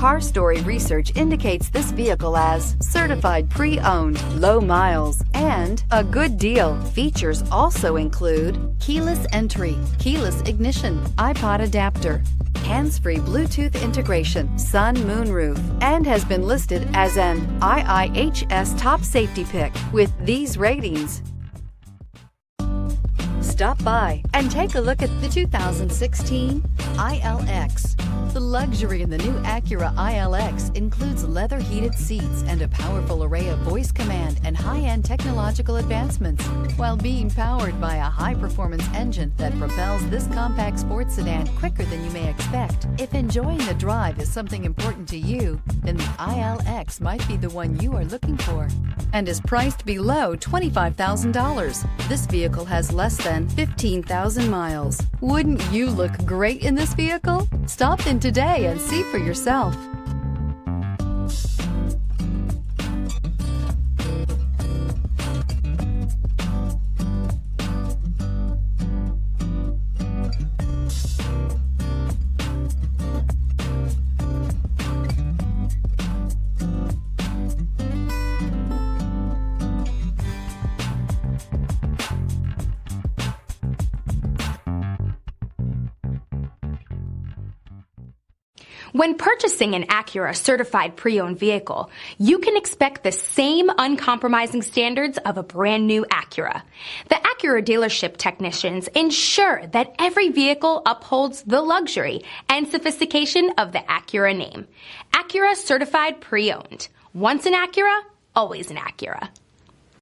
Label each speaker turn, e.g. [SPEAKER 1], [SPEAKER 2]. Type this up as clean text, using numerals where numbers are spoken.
[SPEAKER 1] Car Story research indicates this vehicle as certified pre-owned, low miles, and a good deal. Features also include keyless entry, keyless ignition, iPod adapter, hands-free Bluetooth integration, sun moonroof, and has been listed as an IIHS top safety pick with these ratings. Stop by and take a look at the 2016 ILX. The luxury in the new Acura ILX includes leather-heated seats and a powerful array of voice command and high-end technological advancements, while being powered by a high-performance engine that propels this compact sports sedan quicker than you may expect. If enjoying the drive is something important to you, then the ILX might be the one you are looking for, and is priced below $25,000. This vehicle has less than 15,000 miles. Wouldn't you look great in this vehicle? Stop in today and see for yourself.
[SPEAKER 2] When purchasing an Acura certified pre-owned vehicle, you can expect the same uncompromising standards of a brand new Acura. The Acura dealership technicians ensure that every vehicle upholds the luxury and sophistication of the Acura name. Acura certified pre-owned. Once an Acura, always an Acura.